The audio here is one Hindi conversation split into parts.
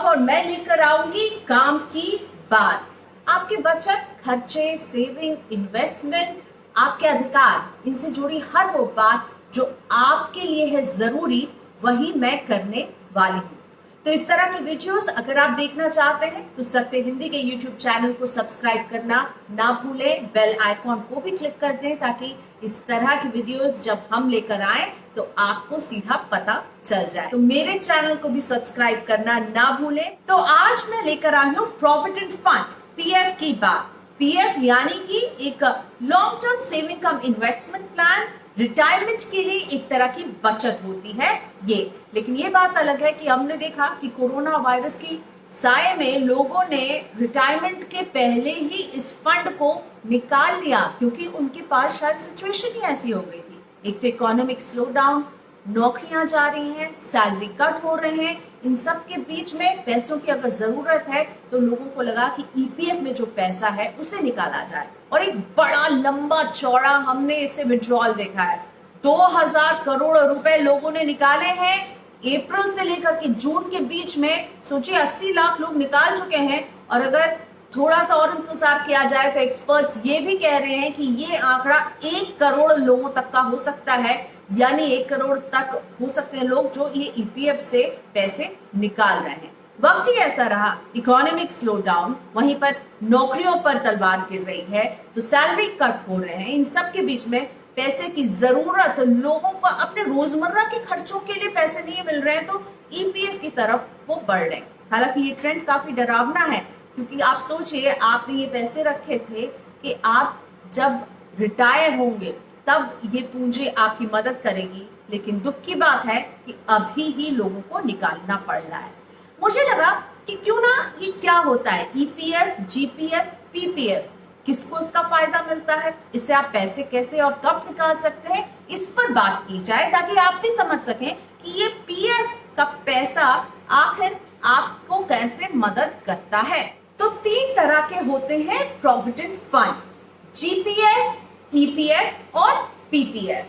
और मैं लेकर आऊंगी काम की बात। आपके बचत, खर्चे, सेविंग, इन्वेस्टमेंट, आपके अधिकार, इनसे जुड़ी हर वो बात जो आपके लिए है जरूरी, वही मैं करने वाली हूँ। तो इस तरह की वीडियोस अगर आप देखना चाहते हैं तो सत्य हिंदी के यूट्यूब चैनल को सब्सक्राइब करना ना भूलें, बेल आइकॉन को भी क्लिक कर दें ताकि इस तरह की वीडियोस जब हम लेकर आए तो आपको सीधा पता चल जाए। तो मेरे चैनल को भी सब्सक्राइब करना ना भूलें। तो आज मैं लेकर आई हूँ प्रोविडेंट फंड, पीएफ की बात। पीएफ यानी कि एक लॉन्ग टर्म सेविंग कम इन्वेस्टमेंट प्लान, रिटायरमेंट के लिए एक तरह की बचत होती है ये। लेकिन ये बात अलग है कि हमने देखा कि कोरोना वायरस की साए में लोगों ने रिटायरमेंट के पहले ही इस फंड को निकाल लिया क्योंकि उनके पास शायद सिचुएशन ही ऐसी हो गई थी। एक तो इकोनॉमिक स्लो डाउन, नौकरियां जा रही हैं, सैलरी कट हो रहे हैं, इन सब के बीच में पैसों की अगर जरूरत है तो लोगों को लगा कि ईपीएफ में जो पैसा है उसे निकाला जाए। और एक बड़ा लंबा चौड़ा हमने इससे विड्रॉल देखा है। 2000 करोड़ रुपए लोगों ने निकाले हैं अप्रैल से लेकर के जून के बीच में। सोचिए 80 लाख लोग निकाल चुके हैं और अगर थोड़ा सा और इंतजार किया जाए तो एक्सपर्ट्स ये भी कह रहे हैं कि ये आंकड़ा 1 करोड़ लोगों तक का हो सकता है, यानी 1 करोड़ तक हो सकते हैं लोग जो ये ईपीएफ से पैसे निकाल रहे हैं। वक्त ही ऐसा रहा, इकोनॉमिक स्लो डाउन, वहीं पर नौकरियों पर तलवार गिर रही है, तो सैलरी कट हो रहे हैं, इन सब के बीच में पैसे की जरूरत, लोगों को अपने रोजमर्रा के खर्चों के लिए पैसे नहीं मिल रहे हैं तो ईपीएफ की तरफ वो बढ़ रहे हैं। हालांकि ये ट्रेंड काफी डरावना है क्योंकि आप सोचिए आपने ये पैसे रखे थे कि आप जब रिटायर होंगे तब ये पूंजी आपकी मदद करेगी, लेकिन दुख की बात है कि अभी ही लोगों को निकालना पड़ रहा है। मुझे लगा कि क्यों ना ये क्या होता है ईपीएफ, जीपीएफ, पीपीएफ, किसको इसका फायदा मिलता है, इससे आप पैसे कैसे और कब निकाल सकते हैं, इस पर बात की जाए ताकि आप भी समझ सकें कि ये पीएफ का पैसा आखिर आपको कैसे मदद करता है। तो 3 तरह के होते हैं प्रोविडेंट फंड, जीपीएफ, ईपीएफ और पीपीएफ।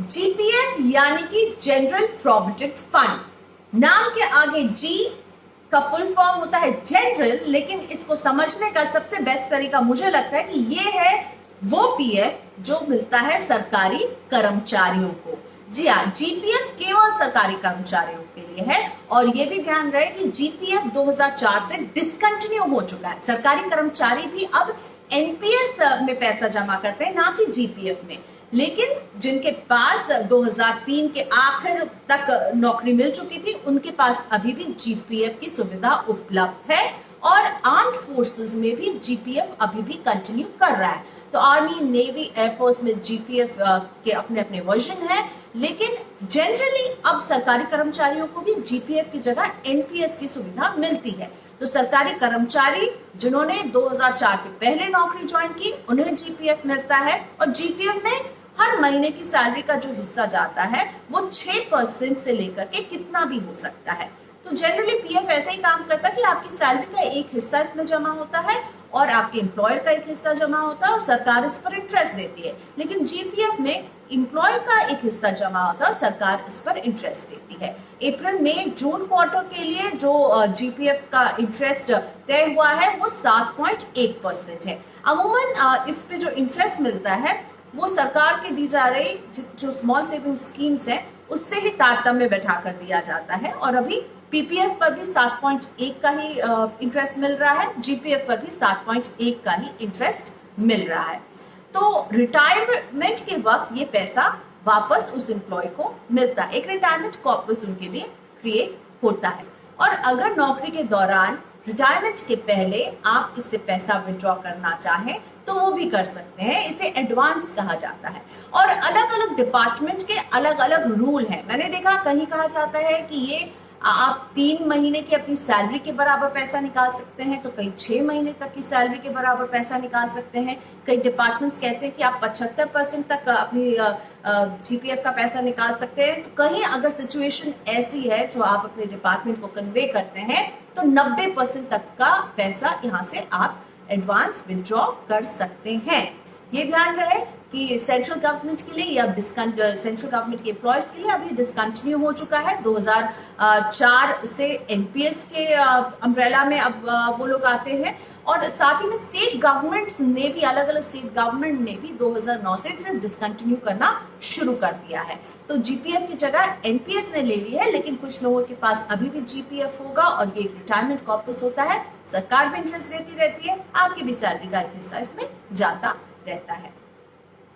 जीपीएफ यानी कि जनरल प्रोविडेंट फंड, नाम के आगे जी का फुल फॉर्म होता है जनरल, लेकिन इसको समझने का सबसे बेस्ट तरीका मुझे लगता है कि ये है वो पीएफ जो मिलता है सरकारी कर्मचारियों को। जी हाँ, जीपीएफ केवल सरकारी कर्मचारियों के लिए है और ये भी ध्यान रहे कि जीपीएफ 2004 से डिसकंटिन्यू हो चुका है। सरकारी कर्मचारी भी अब एनपीएस में पैसा जमा करते हैं, ना कि जीपीएफ में। लेकिन जिनके पास 2003 के आखिर तक नौकरी मिल चुकी थी उनके पास अभी भी जीपीएफ की सुविधा उपलब्ध है और आर्म्ड फोर्सेस में भी जीपीएफ अभी भी कंटिन्यू कर रहा है। तो आर्मी, नेवी, एयरफोर्स में जीपीएफ के अपने अपने वर्जन है, लेकिन जनरली अब सरकारी कर्मचारियों को भी जीपीएफ की जगह एनपीएस की सुविधा मिलती है। तो सरकारी कर्मचारी जिन्होंने 2004 के पहले नौकरी ज्वाइन की उन्हें जीपीएफ मिलता है और जीपीएफ में हर महीने की सैलरी का जो हिस्सा जाता है वो 6% से लेकर के कितना भी हो सकता है। तो जनरली पीएफ ऐसे ही काम करता है कि आपकी सैलरी का एक हिस्सा इसमें जमा होता है और आपके एम्प्लॉयर का एक हिस्सा जमा होता है और सरकार इस पर इंटरेस्ट देती है। लेकिन जीपीएफ में एम्प्लॉयर का एक हिस्सा जमा होता है और सरकार इस पर इंटरेस्ट देती है। अप्रैल में जून क्वार्टर के लिए जो जीपीएफ का इंटरेस्ट तय हुआ है वो 7.1% है। अमूमन इस पे जो इंटरेस्ट मिलता है वो सरकार की दी जा रही जो स्मॉल सेविंग स्कीम्स है उससे ही तारतम्य बैठा कर दिया जाता है और अभी पीपीएफ पर भी 7.1 का ही इंटरेस्ट मिल रहा है, जीपीएफ पर भी 7.1 का ही इंटरेस्ट मिल रहा है। तो रिटायरमेंट के वक्त ये पैसा वापस उस एम्प्लॉय को मिलता है, एक रिटायरमेंट कॉर्पस उनके लिए क्रिएट होता है। और अगर नौकरी के दौरान, रिटायरमेंट के पहले आप इससे पैसा विड्रॉ करना चाहें तो वो भी कर सकते हैं, इसे एडवांस कहा जाता है। और अलग अलग डिपार्टमेंट के अलग अलग रूल हैं। मैंने देखा कहीं कहा जाता है कि ये आप 3 महीने की अपनी सैलरी के बराबर पैसा निकाल सकते हैं, तो कई 6 महीने तक की सैलरी के बराबर पैसा निकाल सकते हैं। कई डिपार्टमेंट्स कहते हैं कि आप 75% तक अपनी जीपीएफ का पैसा निकाल सकते हैं। तो कहीं अगर सिचुएशन ऐसी है जो आप अपने डिपार्टमेंट को कन्वे करते हैं तो 90% तक का पैसा यहाँ से आप एडवांस विड्रॉ कर सकते हैं। ये ध्यान रहे कि सेंट्रल गवर्नमेंट के लिए या सेंट्रल गवर्नमेंट के एम्प्लॉयज के लिए अभी डिसकंटिन्यू हो चुका है। 2004 से एनपीएस के अम्ब्रेला में अब वो लोग आते हैं। और साथ ही में स्टेट गवर्नमेंट्स ने भी, अलग अलग स्टेट गवर्नमेंट ने भी 2009 से इसे डिसकंटिन्यू करना शुरू कर दिया है। तो जीपीएफ की जगह एनपीएस ने ले ली है, लेकिन कुछ लोगों के पास अभी भी जीपीएफ होगा और ये एक रिटायरमेंट कॉर्पस होता है। सरकार भी इंटरेस्ट देती रहती है, आपकी भी सैलरी का एक हिस्सा इसमें जाता रहता है।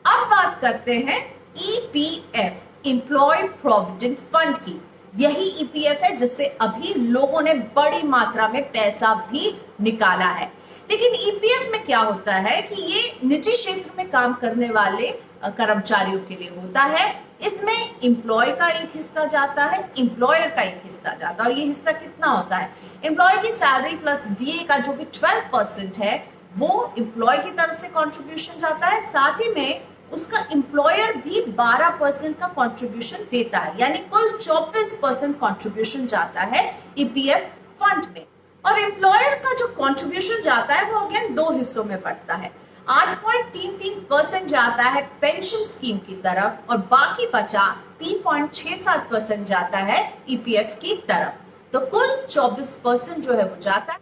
अब बात करते हैं ईपीएफ, एम्प्लॉय प्रोविडेंट फंड की। यही ईपीएफ है जिससे अभी लोगों ने बड़ी मात्रा में पैसा भी निकाला है। लेकिन ईपीएफ में क्या होता है कि ये निजी क्षेत्र में काम करने वाले कर्मचारियों के लिए होता है। इसमें एम्प्लॉय का एक हिस्सा जाता है, एम्प्लॉयर का एक हिस्सा जाता है। और ये हिस्सा कितना होता है? एम्प्लॉय की सैलरी प्लस डीए का जो भी 12% है वो एम्प्लॉय की तरफ से कंट्रीब्यूशन जाता है। साथ ही में उसका एम्प्लॉयर भी 12% का कंट्रीब्यूशन देता है, यानी कुल 24% कंट्रीब्यूशन जाता है ईपीएफ फंड में। और एम्प्लॉयर का जो कंट्रीब्यूशन जाता है वो अगेन दो हिस्सों में बढ़ता है। 8.33% जाता है पेंशन स्कीम की तरफ और बाकी बचा 3.67% जाता है ईपीएफ की तरफ। तो कुल 24% जो है वो जाता है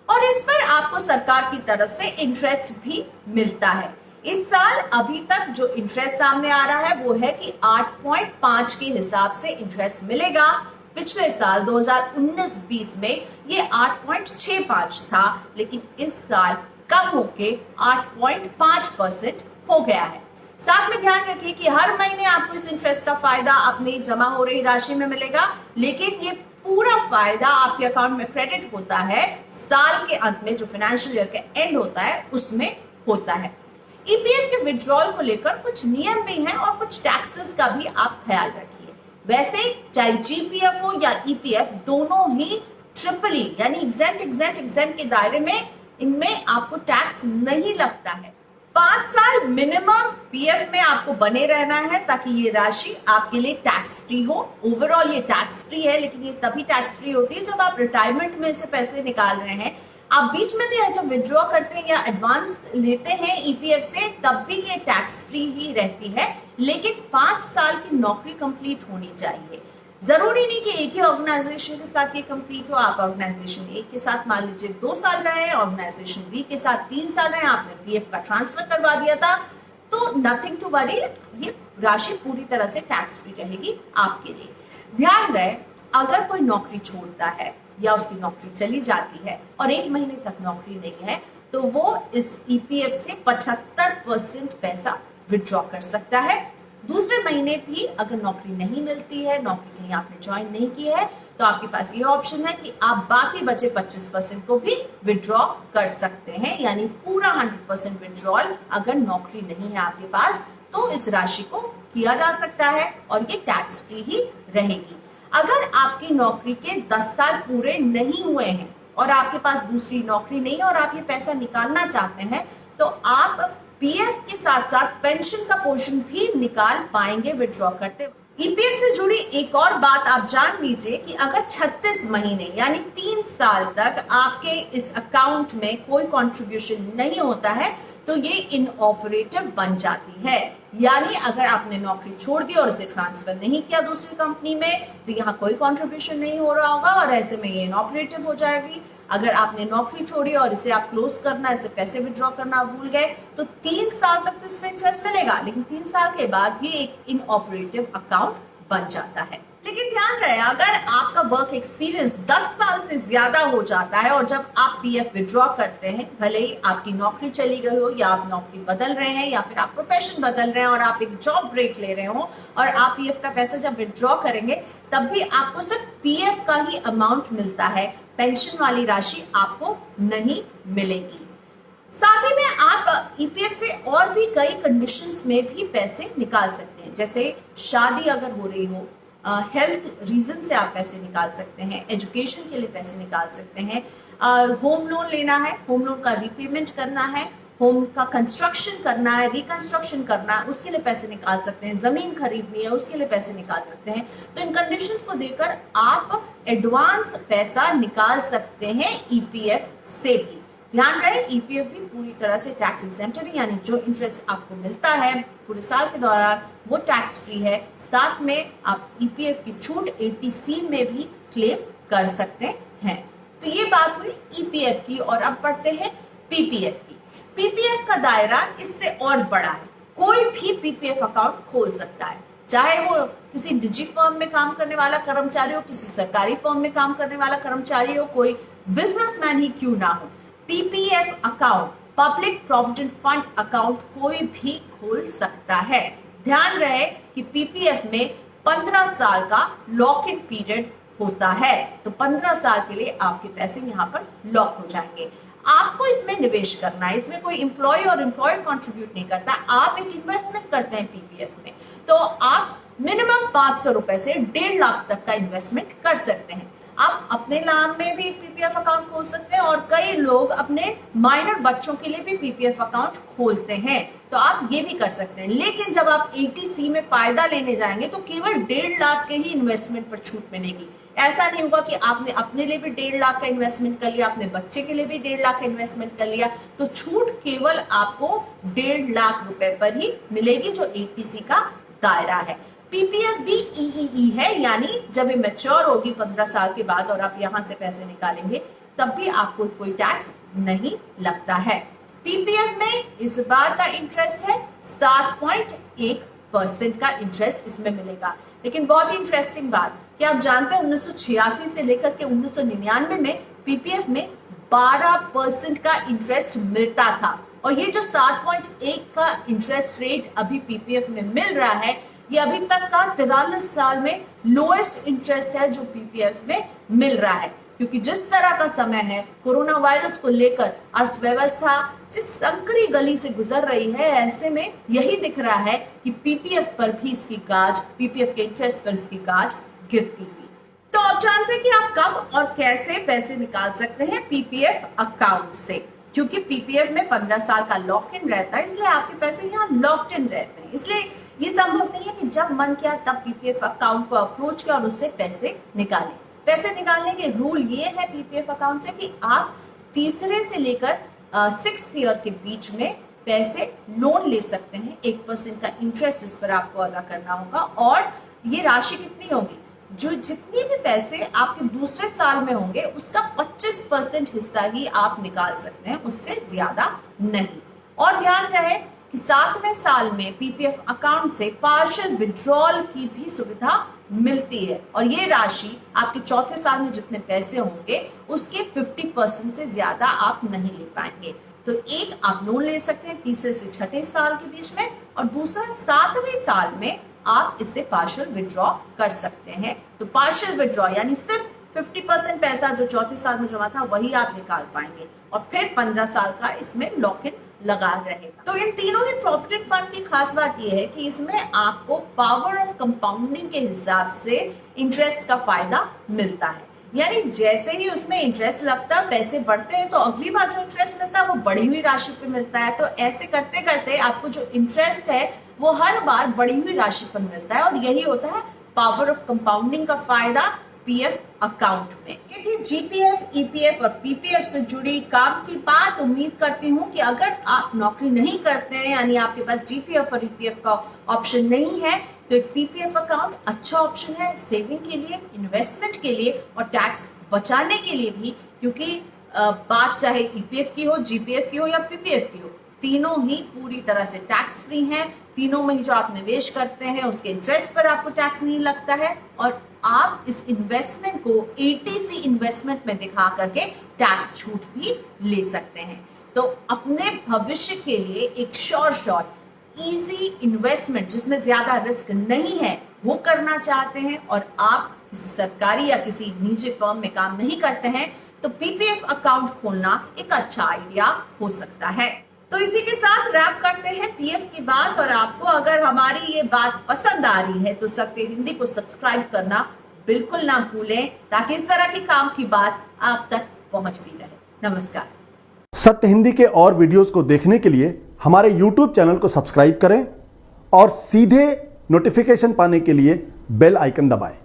और इस पर आपको सरकार की तरफ से इंटरेस्ट भी मिलता है। इस साल अभी तक जो इंटरेस्ट सामने आ रहा है वो है कि 8.5 के हिसाब से इंटरेस्ट मिलेगा। पिछले साल 2019-20 में ये 8.65 था, लेकिन इस साल कम होके 8.5% हो गया है। साथ में ध्यान रखिए कि हर महीने आपको इस इंटरेस्ट का फायदा अपनी जमा हो रही राशि में मिलेगा, लेकिन ये पूरा फायदा आपके अकाउंट में क्रेडिट होता है साल के अंत में, जो फाइनेंशियल ईयर का एंड होता है उसमें होता है। ईपीएफ के विड्रॉल को लेकर कुछ नियम भी हैं और कुछ टैक्सेस का भी आप ख्याल रखिए। वैसे चाहे जीपीएफ हो या ईपीएफ, दोनों ही ट्रिपल ई यानी एग्जेम्प्ट के दायरे में इनमें आपको टैक्स नहीं लगता है। 5 साल मिनिमम पीएफ में आपको बने रहना है ताकि ये राशि आपके लिए टैक्स फ्री हो। ओवरऑल ये टैक्स फ्री है, लेकिन ये तभी टैक्स फ्री होती है जब आप रिटायरमेंट में से पैसे निकाल रहे हैं। आप बीच में भी जब विड्रॉ करते हैं या एडवांस लेते हैं ईपीएफ से, तब भी ये टैक्स फ्री ही रहती है, लेकिन 5 साल की नौकरी कंप्लीट होनी चाहिए। जरूरी नहीं कि एक ही ऑर्गेनाइजेशन के साथ ये कंप्लीट हो। आप ऑर्गेनाइजेशन ए के साथ मान लीजिए 2 साल रहे, ऑर्गेनाइजेशन बी के साथ 3 साल रहे, आपने पीएफ का ट्रांसफर करवा दिया था, तो नथिंग टू वरी, ये राशि पूरी तरह से टैक्स फ्री रहेगी आपके लिए। ध्यान रहे, अगर कोई नौकरी छोड़ता है या उसकी नौकरी चली जाती है और 1 महीने तक नौकरी नहीं है, तो वो इस ईपीएफ से 75% पैसा विड्रॉ कर सकता है। दूसरे महीने भी अगर नौकरी नहीं मिलती है, नौकरी कहीं आपने ज्वाइन नहीं की है, तो आपके पास ये ऑप्शन है कि आप बाकी बचे 25% को भी विड्रॉ कर सकते हैं। यानी पूरा 100% विड्रॉल अगर नौकरी नहीं है आपके पास, तो इस राशि को किया जा सकता है और ये टैक्स फ्री ही रहेगी। अगर आपकी नौकरी के 10 साल पूरे नहीं हुए हैं और आपके पास दूसरी नौकरी नहीं है और आप ये पैसा निकालना चाहते हैं, तो आप पीएफ के साथ साथ पेंशन का पोर्शन भी निकाल पाएंगे विड्रॉ करते। ईपीएफ से जुड़ी एक और बात आप जान लीजिए कि अगर 36 महीने यानी 3 साल तक आपके इस अकाउंट में कोई कंट्रीब्यूशन नहीं होता है, तो ये इनऑपरेटिव बन जाती है। यानी अगर आपने नौकरी छोड़ दी और इसे ट्रांसफर नहीं किया दूसरी कंपनी में, तो यहाँ कोई कंट्रीब्यूशन नहीं हो रहा होगा और ऐसे में ये इनऑपरेटिव हो जाएगी। अगर आपने नौकरी छोड़ी और इसे आप क्लोज करना, इसे पैसे विड्रॉ करना भूल गए, तो 3 साल तक तो इसमें इंटरेस्ट मिलेगा, लेकिन 3 साल के बाद ये एक इनऑपरेटिव अकाउंट बन जाता है। लेकिन ध्यान रहे, अगर आपका वर्क एक्सपीरियंस 10 साल से ज्यादा हो जाता है और जब आप पीएफ विड्रॉ करते हैं, भले ही आपकी नौकरी चली गई हो या आप नौकरी बदल रहे हैं या फिर आप प्रोफेशन बदल रहे हैं और आप एक जॉब ब्रेक ले रहे हो और आप पीएफ का पैसा जब विड्रॉ करेंगे, तब भी आपको सिर्फ पीएफ का ही अमाउंट मिलता है, पेंशन वाली राशि आपको नहीं मिलेगी। साथ ही में आप ईपीएफ से और भी कई कंडीशंस में भी पैसे निकाल सकते हैं, जैसे शादी अगर हो रही हो, हेल्थ रीजन से आप पैसे निकाल सकते हैं, एजुकेशन के लिए पैसे निकाल सकते हैं, होम लोन लेना है, होम लोन का रीपेमेंट करना है, होम का कंस्ट्रक्शन करना है, रिकंस्ट्रक्शन करना है, उसके लिए पैसे निकाल सकते हैं, जमीन खरीदनी है उसके लिए पैसे निकाल सकते हैं। तो इन कंडीशंस को देखकर आप एडवांस पैसा निकाल सकते हैं ईपीएफ से भी। ध्यान रहे ईपीएफ भी पूरी तरह से टैक्स एग्जेम्प्टेड है, यानी जो इंटरेस्ट आपको मिलता है पूरे साल के दौरान वो टैक्स फ्री है। साथ में आप ईपीएफ की छूट 80C में भी क्लेम कर सकते हैं। तो ये बात हुई ईपीएफ की, और अब पढ़ते हैं पीपीएफ की। पीपीएफ का दायरा इससे और बड़ा है। कोई भी पीपीएफ अकाउंट खोल सकता है, चाहे वो किसी निजी फर्म में काम करने वाला कर्मचारी हो, किसी सरकारी फर्म में काम करने वाला कर्मचारी हो, कोई बिजनेसमैन ही क्यों ना हो। PPF account, public provident fund account कोई भी खोल सकता है। ध्यान रहे कि पीपीएफ में 15 साल का लॉक इन पीरियड होता है, तो 15 साल के लिए आपके पैसे यहाँ पर लॉक हो जाएंगे। आपको इसमें निवेश करना है, इसमें कोई एम्प्लॉय और एम्प्लॉयड कंट्रीब्यूट नहीं करता, आप एक इन्वेस्टमेंट करते हैं पीपीएफ में, तो आप मिनिमम 500 रुपए से 1.5 लाख तक का इन्वेस्टमेंट कर सकते हैं। आप अपने नाम में भी एक पीपीएफ अकाउंट खोल सकते हैं, और कई लोग अपने माइनर बच्चों के लिए भी पीपीएफ अकाउंट खोलते हैं, तो आप ये भी कर सकते हैं। लेकिन जब आप 80C में फायदा लेने जाएंगे तो केवल 1.5 लाख के ही इन्वेस्टमेंट पर छूट मिलेगी। ऐसा नहीं होगा कि आपने अपने लिए भी 1.5 लाख का इन्वेस्टमेंट कर लिया, अपने बच्चे के लिए भी 1.5 लाख का इन्वेस्टमेंट कर लिया, तो छूट केवल आपको 1.5 लाख रुपए पर ही मिलेगी, जो 80C का दायरा है। पीपीएफ भी ईईई है, यानी जब ये मैच्योर होगी 15 साल के बाद और आप यहां से पैसे निकालेंगे तब भी आपको कोई टैक्स नहीं लगता है। पीपीएफ में इस बार का इंटरेस्ट है 7.1% का इंटरेस्ट इसमें मिलेगा। लेकिन बहुत ही इंटरेस्टिंग बात, क्या आप जानते हैं 1986 से लेकर के 1999 में पीपीएफ में 12% का इंटरेस्ट मिलता था, और ये जो 7.1 का इंटरेस्ट रेट अभी पीपीएफ में मिल रहा है, ये अभी तक का 43 साल में लोएस्ट इंटरेस्ट है जो पीपीएफ में मिल रहा है। क्योंकि जिस तरह का समय है, कोरोना वायरस को लेकर अर्थव्यवस्था जिस संकरी गली से गुजर रही है, ऐसे में यही दिख रहा है कि पीपीएफ पर भी इसकी गाज, पीपीएफ के इंटरेस्ट पर इसकी गाज गिरती हुई। तो आप जानते हैं कि आप कब और कैसे पैसे निकाल सकते हैं पीपीएफ अकाउंट से, क्योंकि पीपीएफ में 15 साल का लॉक इन रहता है, इसलिए आपके पैसे यहाँ लॉक्ड इन रहते हैं। इसलिए ये संभव नहीं है कि जब मन किया तब पीपीएफ अकाउंट को अप्रोच किया और उससे पैसे निकालें। पैसे निकालने के रूल ये है पीपीएफ अकाउंट से कि आप तीसरे से लेकर 6th ईयर के बीच में पैसे लोन ले सकते हैं। 1% का इंटरेस्ट इस पर आपको अदा करना होगा, और ये राशि कितनी होगी, जो जितनी भी पैसे आपके दूसरे साल में होंगे उसका 25% हिस्सा ही आप निकाल सकते हैं, उससे ज्यादा नहीं। और ध्यान रहे कि 7वें साल में पीपीएफ अकाउंट से पार्शियल विड्रॉल की भी सुविधा मिलती है, और ये राशि आपके चौथे साल में जितने पैसे होंगे उसके 50% से ज्यादा आप नहीं ले पाएंगे। तो एक आप लोन ले सकते हैं तीसरे से छठे साल के बीच में, और दूसरा 7वें साल में आप इससे पार्शियल विड्रॉ कर सकते हैं। तो पार्शियल विड्रॉ यानी सिर्फ 50% पैसा जो चौथे साल में जमा था वही आप निकाल पाएंगे, और फिर 15 साल का इसमें लॉक इन लगा रहेगा। तो इन तीनों ही प्रोविडेंट फंड की खास बात यह है कि इसमें आपको पावर ऑफ कंपाउंडिंग के हिसाब से इंटरेस्ट का फायदा मिलता है, यानी जैसे ही उसमें इंटरेस्ट लगता है, पैसे बढ़ते हैं, तो अगली बार जो इंटरेस्ट मिलता है वो बढ़ी हुई राशि पे मिलता है। तो ऐसे करते करते आपको जो इंटरेस्ट है वो हर बार बढ़ी हुई राशि पर मिलता है, और यही होता है पावर ऑफ कंपाउंडिंग का फायदा पीएफ अकाउंट में। ये थी जीपीएफ, ईपीएफ और पीपीएफ से जुड़ी काम की बात। उम्मीद करती हूँ कि अगर आप नौकरी नहीं करते हैं, यानी आपके पास जीपीएफ और ईपीएफ का ऑप्शन नहीं है, तो एक पीपीएफ अकाउंट अच्छा ऑप्शन है सेविंग के लिए, इन्वेस्टमेंट के लिए और टैक्स बचाने के लिए भी, क्योंकि बात चाहे ईपीएफ की हो, जीपीएफ की हो या पीपीएफ की हो, तीनों ही पूरी तरह से टैक्स फ्री हैं। तीनों में जो आप निवेश करते हैं उसके इंटरेस्ट पर आपको टैक्स नहीं लगता है, और आप इस इन्वेस्टमेंट को 80C इन्वेस्टमेंट में दिखा करके टैक्स छूट भी ले सकते हैं। तो अपने भविष्य के लिए एक शॉर्ट इजी इन्वेस्टमेंट जिसमें ज्यादा रिस्क नहीं है वो करना चाहते हैं, और आप किसी सरकारी या किसी निजी फर्म में काम नहीं करते हैं, तो पीपीएफ अकाउंट खोलना एक अच्छा आइडिया हो सकता है। तो इसी के साथ रैप करते हैं पीएफ की बात, और आपको अगर हमारी ये बात पसंद आ रही है तो सत्य हिंदी को सब्सक्राइब करना बिल्कुल ना भूलें, ताकि इस तरह की काम की बात आप तक पहुंचती रहे। नमस्कार। सत्य हिंदी के और वीडियोस को देखने के लिए हमारे YouTube चैनल को सब्सक्राइब करें और सीधे नोटिफिकेशन पाने के लिए बेल आइकन दबाएं।